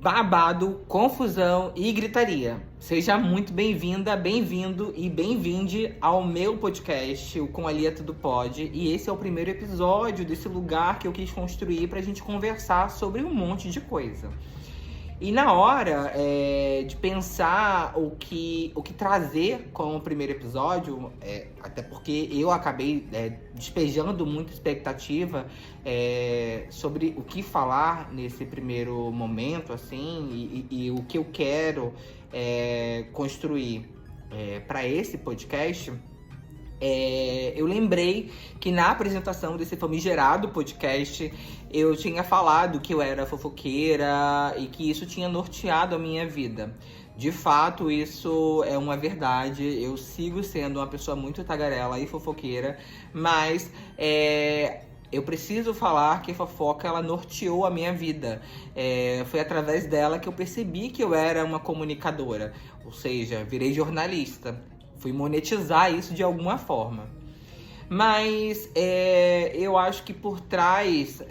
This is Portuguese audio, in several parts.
babado, confusão e gritaria. Seja muito bem-vinda, bem-vindo e bem-vinde ao meu podcast, o Com a Lia Tudo Pode. E esse é o primeiro episódio desse lugar que eu quis construir pra gente conversar sobre um monte de coisa. E na hora de pensar o que trazer como primeiro episódio, até porque eu acabei despejando muita expectativa sobre o que falar nesse primeiro momento, assim, e o que eu quero construir para esse podcast. Eu lembrei que na apresentação desse famigerado podcast eu tinha falado que eu era fofoqueira e que isso tinha norteado a minha vida. De fato, isso é uma verdade. Eu sigo sendo uma pessoa muito tagarela e fofoqueira, mas eu preciso falar que a fofoca, ela norteou a minha vida. Foi através dela que eu percebi que eu era uma comunicadora, ou seja, virei jornalista. Fui monetizar isso de alguma forma. Mas eu acho que por trás,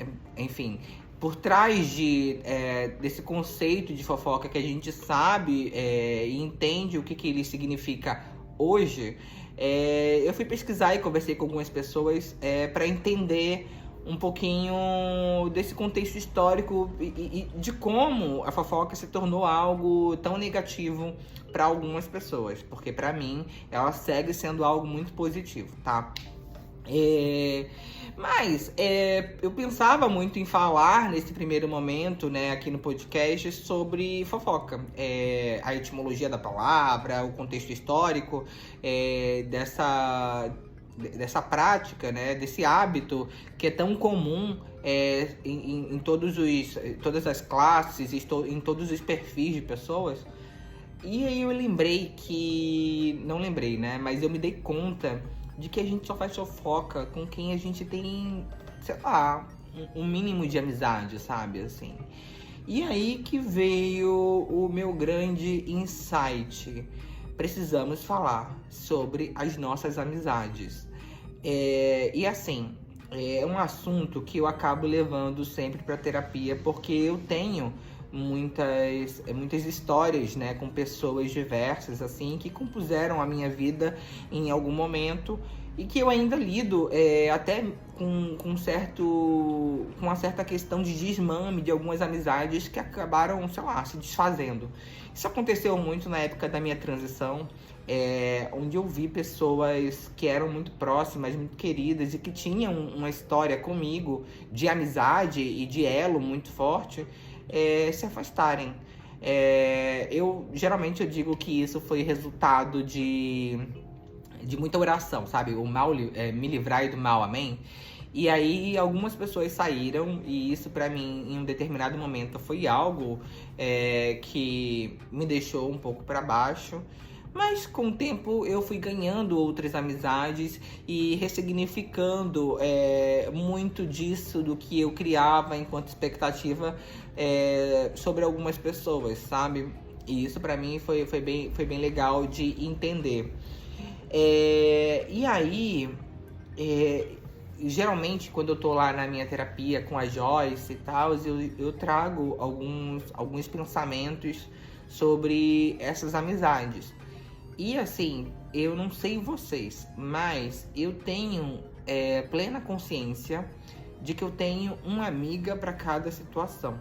desse conceito de fofoca que a gente sabe e entende o que ele significa hoje, eu fui pesquisar e conversei com algumas pessoas para entender um pouquinho desse contexto histórico e de como a fofoca se tornou algo tão negativo para algumas pessoas, porque para mim ela segue sendo algo muito positivo, tá? Mas eu pensava muito em falar nesse primeiro momento, né, aqui no podcast, sobre fofoca, a etimologia da palavra, o contexto histórico dessa prática, né, desse hábito que é tão comum em todas as classes, em todos os perfis de pessoas. E aí eu não lembrei, né, mas eu me dei conta de que a gente só faz fofoca com quem a gente tem, sei lá, um mínimo de amizade, sabe, assim. E aí que veio o meu grande insight. Precisamos falar sobre as nossas amizades. E assim, é um assunto que eu acabo levando sempre para terapia, porque eu tenho muitas histórias, né, com pessoas diversas, assim, que compuseram a minha vida em algum momento e que eu ainda lido até com uma certa questão de desmame de algumas amizades que acabaram, sei lá, se desfazendo. Isso aconteceu muito na época da minha transição, onde eu vi pessoas que eram muito próximas, muito queridas e que tinham uma história comigo de amizade e de elo muito forte, se afastarem. Geralmente eu digo que isso foi resultado de muita oração, sabe? O mal, me livrai do mal, amém? E aí algumas pessoas saíram e isso pra mim em um determinado momento foi algo que me deixou um pouco pra baixo. Mas com o tempo eu fui ganhando outras amizades e ressignificando muito disso do que eu criava enquanto expectativa sobre algumas pessoas, sabe? E isso pra mim foi bem legal de entender. E aí, geralmente quando eu tô lá na minha terapia com a Joyce e tal, eu trago alguns pensamentos sobre essas amizades. E assim, eu não sei vocês, mas eu tenho plena consciência de que eu tenho uma amiga para cada situação.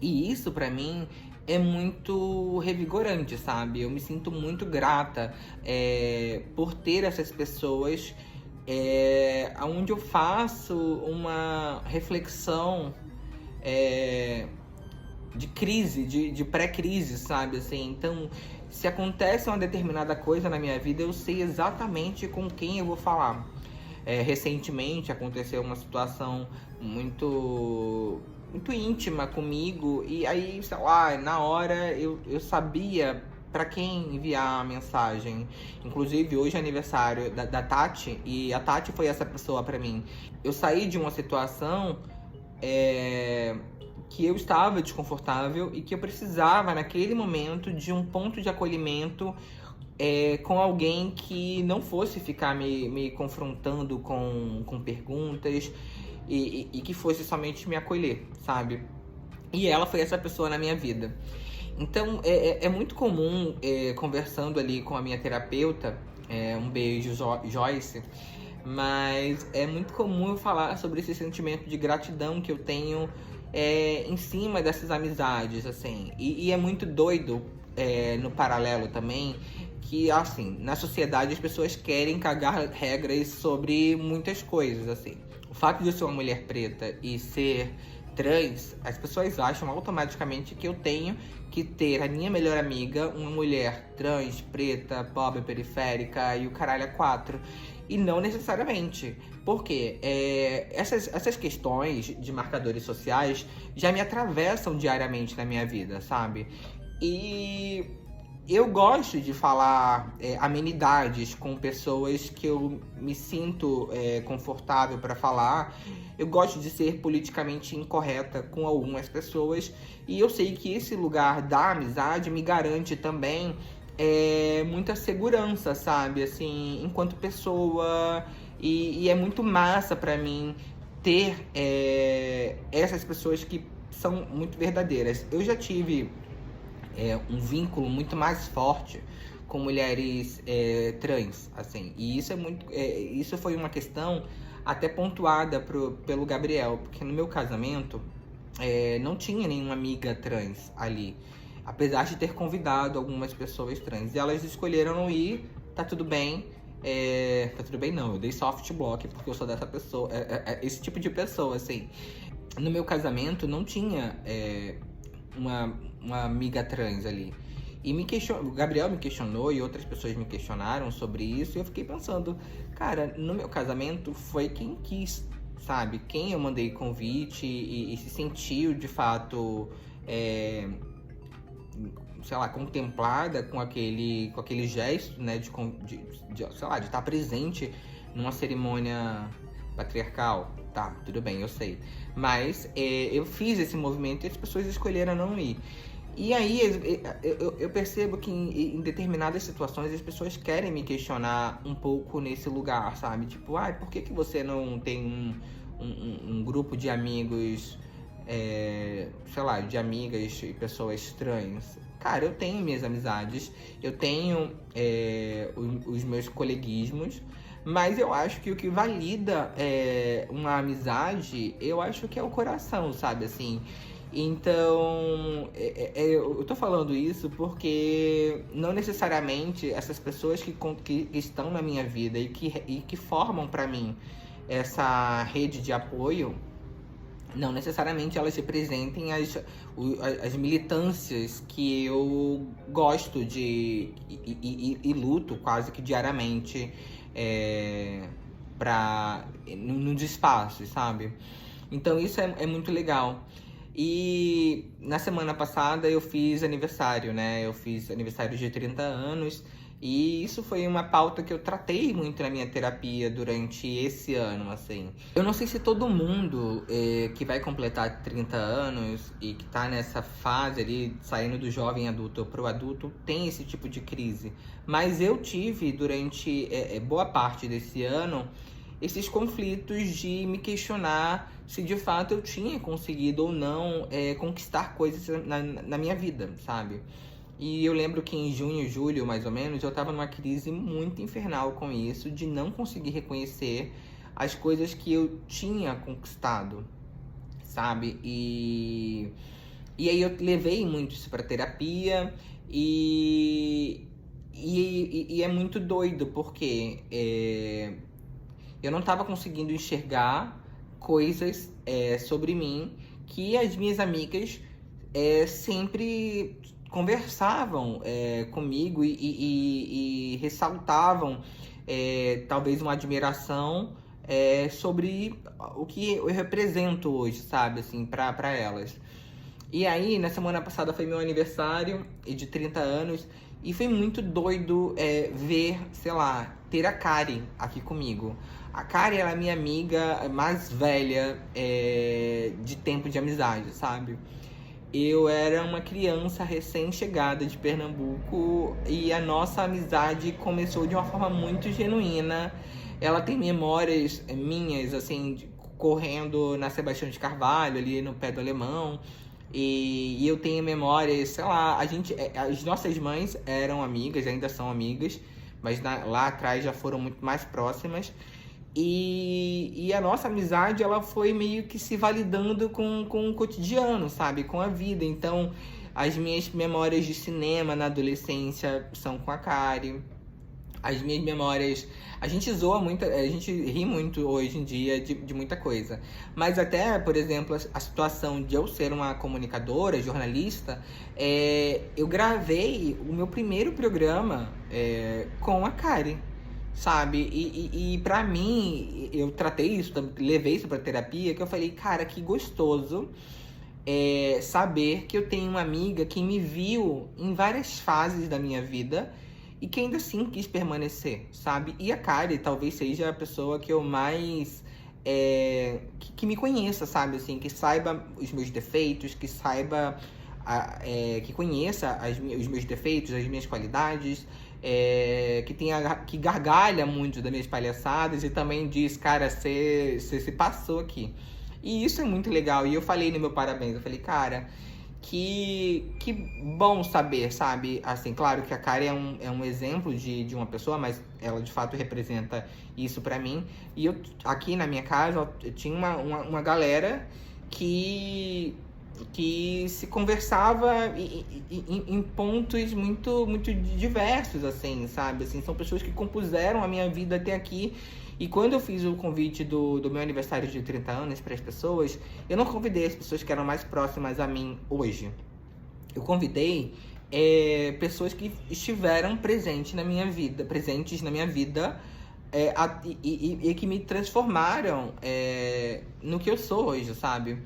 E isso pra mim é muito revigorante, sabe? Eu me sinto muito grata por ter essas pessoas onde eu faço uma reflexão de crise, de pré-crise, sabe? Assim, então, se acontece uma determinada coisa na minha vida, eu sei exatamente com quem eu vou falar. Recentemente aconteceu uma situação muito íntima comigo e aí, sei lá, na hora eu sabia pra quem enviar a mensagem. Inclusive, hoje é aniversário da Tati e a Tati foi essa pessoa pra mim. Eu saí de uma situação que eu estava desconfortável e que eu precisava, naquele momento, de um ponto de acolhimento com alguém que não fosse ficar me confrontando com perguntas e que fosse somente me acolher, sabe? E ela foi essa pessoa na minha vida. Então, é muito comum, conversando ali com a minha terapeuta, um beijo, Joyce, mas é muito comum eu falar sobre esse sentimento de gratidão que eu tenho em cima dessas amizades, assim. E é muito doido, no paralelo também, que, assim, na sociedade as pessoas querem cagar regras sobre muitas coisas, assim. O fato de eu ser uma mulher preta e ser trans, as pessoas acham automaticamente que eu tenho que ter a minha melhor amiga, uma mulher trans, preta, pobre, periférica e o caralho é 4. E não necessariamente. Porque essas questões de marcadores sociais já me atravessam diariamente na minha vida, sabe? E eu gosto de falar amenidades com pessoas que eu me sinto confortável para falar. Eu gosto de ser politicamente incorreta com algumas pessoas. E eu sei que esse lugar da amizade me garante também muita segurança, sabe? Assim, enquanto pessoa. E é muito massa para mim ter essas pessoas que são muito verdadeiras. Eu já tive um vínculo muito mais forte com mulheres trans, assim. E isso isso foi uma questão até pontuada pelo Gabriel, porque no meu casamento não tinha nenhuma amiga trans ali, apesar de ter convidado algumas pessoas trans. E elas escolheram não ir, tá tudo bem. Tá tudo bem não, eu dei soft block porque eu sou dessa pessoa, esse tipo de pessoa, assim. No meu casamento não tinha uma amiga trans ali. E o Gabriel me questionou e outras pessoas me questionaram sobre isso. E eu fiquei pensando, cara, no meu casamento foi quem quis, sabe? Quem eu mandei convite e se sentiu de fato, sei lá, contemplada com aquele gesto, né? Sei lá, de estar presente numa cerimônia patriarcal. Tá, tudo bem, eu sei. Mas eu fiz esse movimento e as pessoas escolheram não ir. E aí eu percebo que em determinadas situações as pessoas querem me questionar um pouco nesse lugar, sabe? Tipo, por que você não tem um grupo de amigos, sei lá, de amigas e pessoas trans? Cara, eu tenho minhas amizades, eu tenho os meus coleguismos, mas eu acho que o que valida uma amizade, eu acho que é o coração, sabe? Assim, então, eu tô falando isso porque não necessariamente essas pessoas que estão na minha vida e que formam pra mim essa rede de apoio, não necessariamente elas representem as militâncias que eu gosto de e luto quase que diariamente nos espaços, sabe? Então isso é muito legal. E na semana passada eu fiz aniversário, né? Eu fiz aniversário de 30 anos. E isso foi uma pauta que eu tratei muito na minha terapia durante esse ano, assim. Eu não sei se todo mundo que vai completar 30 anos e que tá nessa fase ali, saindo do jovem adulto pro adulto, tem esse tipo de crise. Mas eu tive, durante boa parte desse ano, esses conflitos de me questionar se de fato eu tinha conseguido ou não conquistar coisas na minha vida, sabe? E eu lembro que em junho, julho, mais ou menos, eu tava numa crise muito infernal com isso, de não conseguir reconhecer as coisas que eu tinha conquistado, sabe? E aí eu levei muito isso pra terapia e é muito doido, porque eu não tava conseguindo enxergar coisas sobre mim que as minhas amigas sempre conversavam comigo e ressaltavam talvez uma admiração sobre o que eu represento hoje, sabe, assim, pra elas. E aí, na semana passada foi meu aniversário de 30 anos e foi muito doido ver, sei lá, ter a Kari aqui comigo. A Kari, ela é minha amiga mais velha de tempo de amizade, sabe? Eu era uma criança recém-chegada de Pernambuco e a nossa amizade começou de uma forma muito genuína. Ela tem memórias minhas, assim, correndo na Sebastião de Carvalho, ali no pé do Alemão. E eu tenho memórias, sei lá, as nossas mães eram amigas, ainda são amigas, mas lá atrás já foram muito mais próximas. E a nossa amizade, ela foi meio que se validando com o cotidiano, sabe? Com a vida. Então, as minhas memórias de cinema na adolescência são com a Kari. As minhas memórias... A gente zoa muito, a gente ri muito hoje em dia de muita coisa. Mas até, por exemplo, a situação de eu ser uma comunicadora, jornalista, eu gravei o meu primeiro programa com a Kari, sabe? E pra mim, eu tratei isso, levei isso pra terapia, que eu falei, cara, que gostoso saber que eu tenho uma amiga que me viu em várias fases da minha vida e que ainda assim quis permanecer, sabe? E a Kari talvez seja a pessoa que eu mais... que me conheça, sabe? Assim, que saiba os meus defeitos, que saiba... que conheça os meus defeitos, as minhas qualidades, que gargalha muito das minhas palhaçadas e também diz, cara, você se passou aqui. E isso é muito legal. E eu falei no meu parabéns, eu falei, cara, que bom saber, sabe? Assim, claro que a Kari é um exemplo de uma pessoa, mas ela de fato representa isso pra mim. E eu, aqui na minha casa, eu tinha uma galera que se conversava em pontos muito diversos, assim, sabe? Assim, são pessoas que compuseram a minha vida até aqui. E quando eu fiz o convite do meu aniversário de 30 anos para as pessoas, eu não convidei as pessoas que eram mais próximas a mim hoje. Eu convidei pessoas que estiveram presentes na minha vida, e que me transformaram no que eu sou hoje, sabe?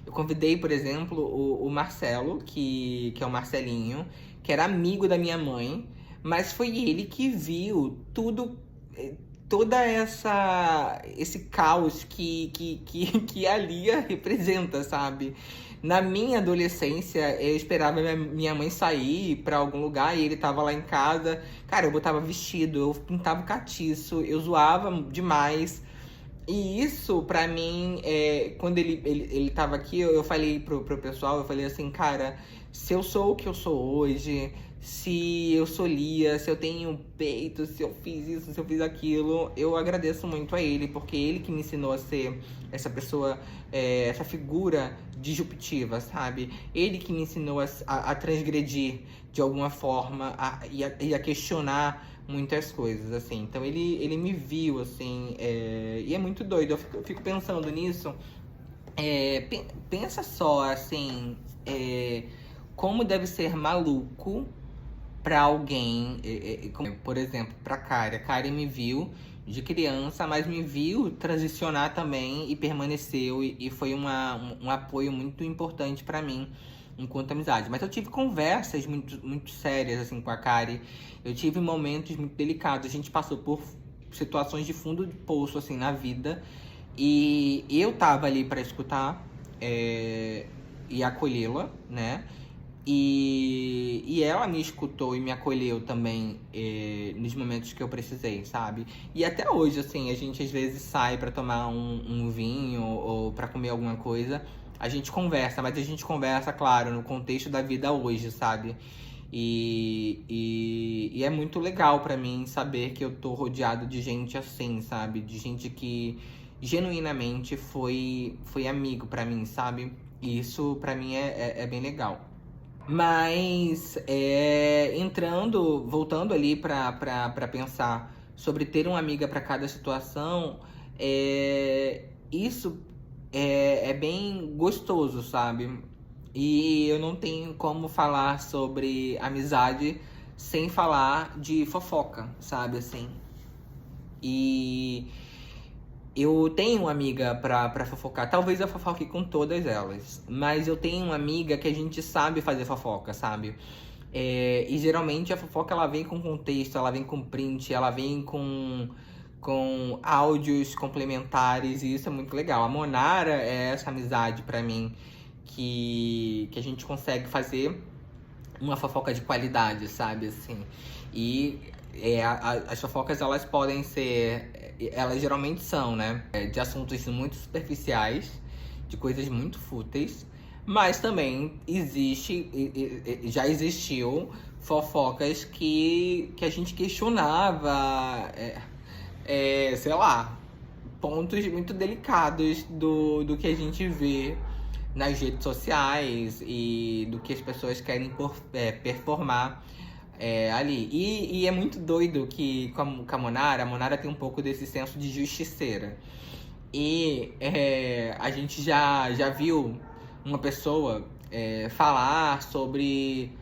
Eu convidei, por exemplo, o Marcelo, que é o Marcelinho, que era amigo da minha mãe, mas foi ele que viu toda esse caos que a Lia representa, sabe? Na minha adolescência, eu esperava minha mãe sair pra algum lugar e ele tava lá em casa. Cara, eu botava vestido, eu pintava o catiço, eu zoava demais. E isso, pra mim, quando ele tava aqui, eu falei pro pessoal, eu falei assim, cara, se eu sou o que eu sou hoje, se eu sou Lia, se eu tenho peito, se eu fiz isso, se eu fiz aquilo, eu agradeço muito a ele, porque ele que me ensinou a ser essa pessoa, essa figura disruptiva, sabe? Ele que me ensinou a transgredir de alguma forma e a questionar muitas coisas, assim. Então ele me viu, assim, e é muito doido. Eu fico pensando nisso. Pensa só, assim, como deve ser maluco pra alguém, por exemplo, pra Kari. A Kari me viu de criança, mas me viu transicionar também e permaneceu, e foi um apoio muito importante pra mim enquanto amizade. Mas eu tive conversas muito sérias, assim, com a Kari. Eu tive momentos muito delicados. A gente passou por situações de fundo de poço, assim, na vida. E eu tava ali pra escutar e acolhê-la, né? E ela me escutou e me acolheu também nos momentos que eu precisei, sabe? E até hoje, assim, a gente às vezes sai pra tomar um vinho ou pra comer alguma coisa. A gente conversa, mas a gente conversa, claro, no contexto da vida hoje, sabe? E é muito legal pra mim saber que eu tô rodeado de gente assim, sabe? De gente que genuinamente foi amigo pra mim, sabe? E isso pra mim é bem legal. Mas voltando ali pra pensar sobre ter uma amiga pra cada situação, isso é bem gostoso, sabe? E eu não tenho como falar sobre amizade sem falar de fofoca, sabe, assim. E eu tenho uma amiga pra fofocar. Talvez eu fofoque com todas elas. Mas eu tenho uma amiga que a gente sabe fazer fofoca, sabe? E geralmente a fofoca ela vem com contexto, ela vem com print, ela vem com áudios complementares. E isso é muito legal. A Monara é essa amizade pra mim que a gente consegue fazer uma fofoca de qualidade, sabe? Assim. E as fofocas elas podem ser... Elas geralmente são, né? De assuntos muito superficiais, de coisas muito fúteis, Mas também já existiu fofocas que a gente questionava, sei lá, pontos muito delicados do que a gente vê nas redes sociais e do que as pessoas querem performar ali. E é muito doido que com a Monara, tem um pouco desse senso de justiceira. E a gente já viu uma pessoa falar sobre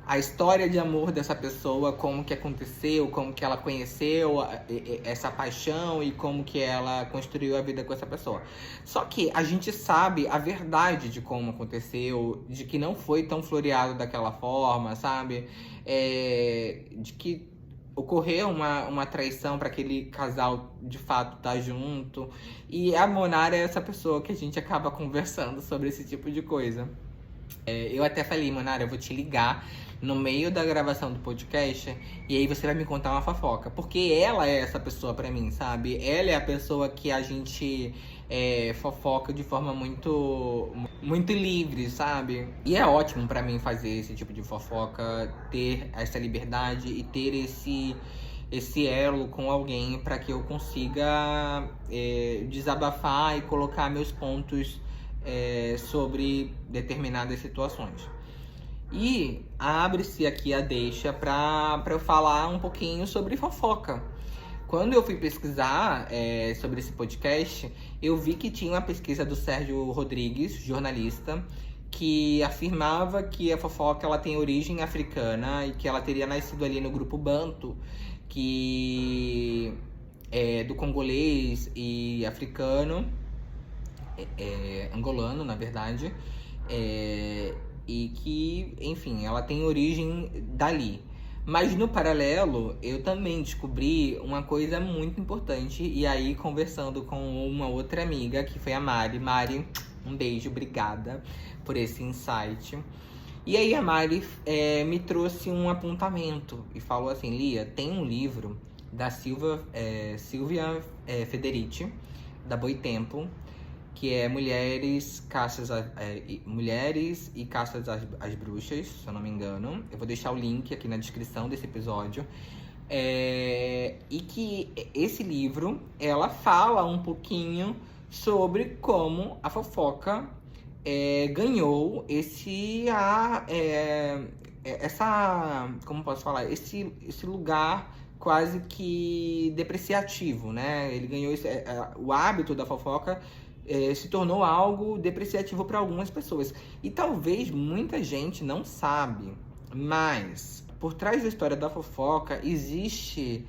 a história de amor dessa pessoa, como que aconteceu, como que ela conheceu essa paixão e como que ela construiu a vida com essa pessoa. Só que a gente sabe a verdade de como aconteceu, de que não foi tão floreado daquela forma, sabe? De que ocorreu uma traição para aquele casal de fato estar junto. E a Monara é essa pessoa que a gente acaba conversando sobre esse tipo de coisa. Eu até falei, Monara, eu vou te ligar no meio da gravação do podcast e aí você vai me contar uma fofoca. Porque ela é essa pessoa pra mim, sabe? Ela é a pessoa que a gente fofoca de forma muito, muito livre, sabe? E é ótimo pra mim fazer esse tipo de fofoca, ter essa liberdade e ter esse elo com alguém pra que eu consiga desabafar e colocar meus pontos sobre determinadas situações. E abre-se aqui a deixa para eu falar um pouquinho sobre fofoca. Quando eu fui pesquisar sobre esse podcast, eu vi que tinha uma pesquisa do Sérgio Rodrigues, jornalista, que afirmava que a fofoca ela tem origem africana e que ela teria nascido ali no grupo Banto, que é do congolês e africano, angolano, na verdade, e que, enfim, ela tem origem dali. Mas no paralelo, eu também descobri uma coisa muito importante, e aí conversando com uma outra amiga, que foi a Mari. Mari, um beijo, obrigada por esse insight. E aí a Mari me trouxe um apontamento e falou assim: Lia, tem um livro da Silvia Federici, da Boitempo, que é Mulheres e Caças às Bruxas, se eu não me engano. Eu vou deixar o link aqui na descrição desse episódio. E que esse livro, ela fala um pouquinho sobre como a fofoca ganhou como posso falar, esse lugar quase que depreciativo, né? Ele ganhou o hábito da fofoca se tornou algo depreciativo para algumas pessoas. E talvez muita gente não sabe, mas por trás da história da fofoca existe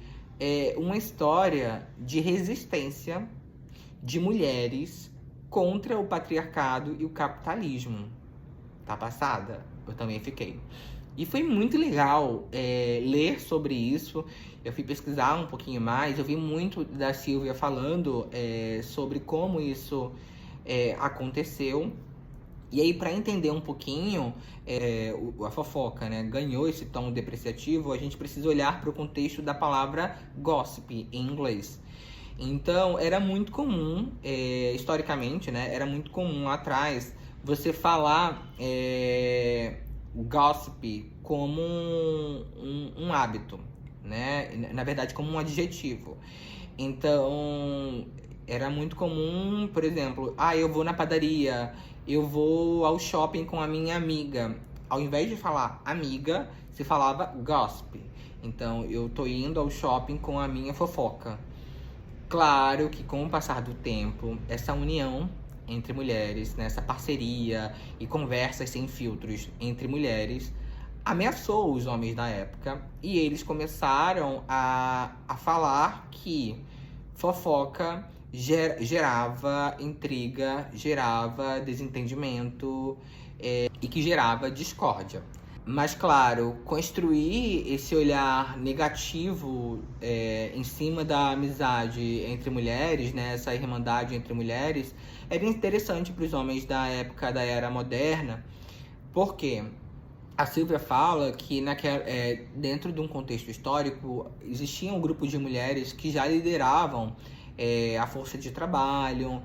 uma história de resistência de mulheres contra o patriarcado e o capitalismo. Tá passada? Eu também fiquei. E foi muito legal ler sobre isso. Eu fui pesquisar um pouquinho mais. Eu vi muito da Silvia falando sobre como isso aconteceu. E aí, para entender um pouquinho a fofoca, né, ganhou esse tom depreciativo, a gente precisa olhar para o contexto da palavra gossip em inglês. Então, era muito comum, historicamente, né, era muito comum lá atrás você falar gossip como um hábito, né? Na verdade, como um adjetivo. Então, era muito comum, por exemplo, eu vou na padaria, eu vou ao shopping com a minha amiga. Ao invés de falar amiga, se falava gossip. Então, eu tô indo ao shopping com a minha fofoca. Claro que com o passar do tempo, essa união entre mulheres, né, essa parceria e conversas sem filtros entre mulheres, ameaçou os homens da época, e eles começaram a falar que fofoca gerava intriga, gerava desentendimento e que gerava discórdia. Mas, claro, construir esse olhar negativo em cima da amizade entre mulheres, né, essa irmandade entre mulheres, era interessante para os homens da época da Era Moderna, porque a Silvia fala que dentro de um contexto histórico existia um grupo de mulheres que já lideravam a força de trabalho,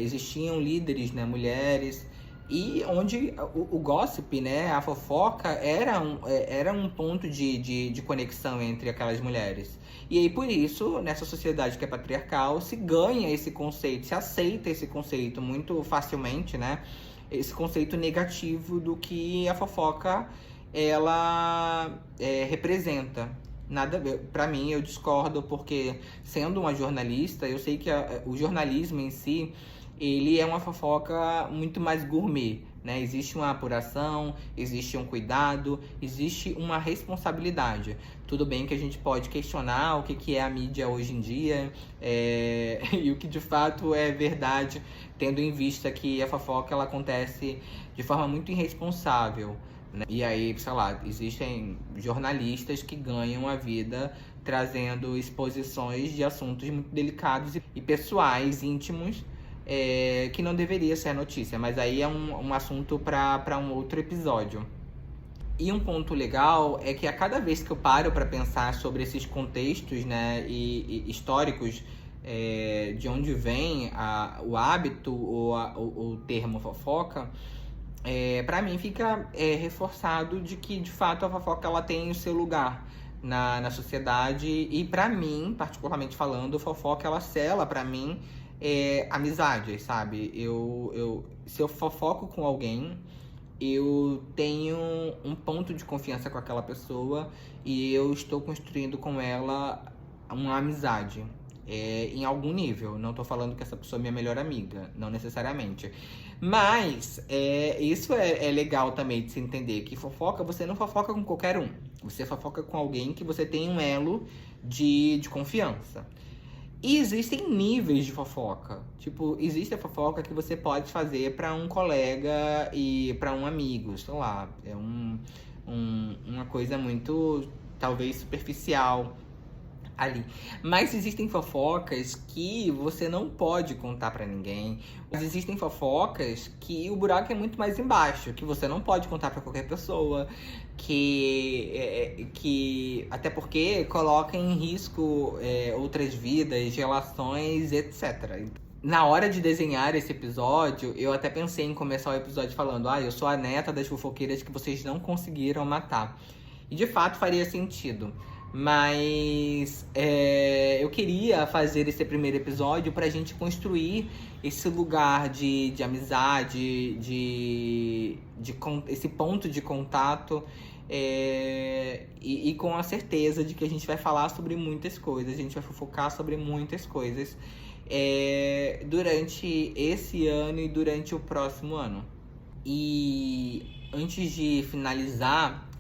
existiam líderes, né, mulheres, E onde o gossip, né, a fofoca, era um ponto de conexão entre aquelas mulheres. E aí, por isso, nessa sociedade que é patriarcal, se ganha esse conceito, se aceita esse conceito muito facilmente, né? Esse conceito negativo do que a fofoca, ela representa. Nada a ver. Pra mim, eu discordo, porque sendo uma jornalista, eu sei que o jornalismo em si, ele é uma fofoca muito mais gourmet, né? Existe uma apuração, existe um cuidado, existe uma responsabilidade. Tudo bem que a gente pode questionar o que é a mídia hoje em dia, e o que de fato é verdade, tendo em vista que a fofoca ela acontece de forma muito irresponsável, né? E aí, sei lá, existem jornalistas que ganham a vida trazendo exposições de assuntos muito delicados e pessoais, íntimos, que não deveria ser a notícia, mas aí é um assunto para um outro episódio. E um ponto legal é que a cada vez que eu paro para pensar sobre esses contextos, né, e históricos, de onde vem o hábito ou o termo fofoca, para mim fica reforçado de que, de fato, a fofoca ela tem o seu lugar na sociedade. E para mim, particularmente falando, a fofoca ela sela para mim amizade, sabe? Se eu fofoco com alguém, eu tenho um ponto de confiança com aquela pessoa e eu estou construindo com ela uma amizade. Em algum nível. Não tô falando que essa pessoa é minha melhor amiga, não necessariamente. Mas isso é legal também de se entender, que fofoca, você não fofoca com qualquer um. Você fofoca com alguém que você tem um elo de confiança. E existem níveis de fofoca. Tipo, existe a fofoca que você pode fazer pra um colega e pra um amigo, sei lá. É uma coisa muito, talvez, superficial ali. Mas existem fofocas que você não pode contar pra ninguém. Mas existem fofocas que o buraco é muito mais embaixo, que você não pode contar pra qualquer pessoa, que até porque coloca em risco outras vidas, relações, etc. Na hora de desenhar esse episódio, eu até pensei em começar o episódio falando: eu sou a neta das fofoqueiras que vocês não conseguiram matar. E de fato faria sentido. Mas eu queria fazer esse primeiro episódio pra gente construir esse lugar de amizade, esse ponto de contato, e com a certeza de que a gente vai falar sobre muitas coisas, a gente vai fofocar sobre muitas coisas durante esse ano e durante o próximo ano. E antes de finalizar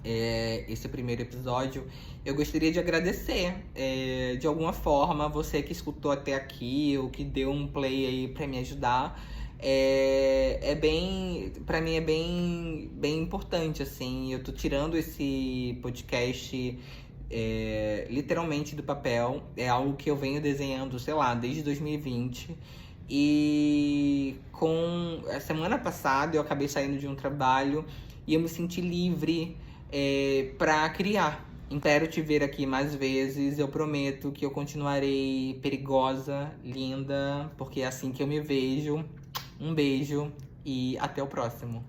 esse primeiro episódio, eu gostaria de agradecer de alguma forma você que escutou até aqui ou que deu um play aí pra me ajudar. Pra mim é bem importante, assim. Eu tô tirando esse podcast literalmente do papel. É algo que eu venho desenhando, sei lá, desde 2020. E com a semana passada eu acabei saindo de um trabalho e eu me senti livre pra criar. Espero te ver aqui mais vezes. Eu prometo que eu continuarei perigosa, linda, porque é assim que eu me vejo. Um beijo e até o próximo.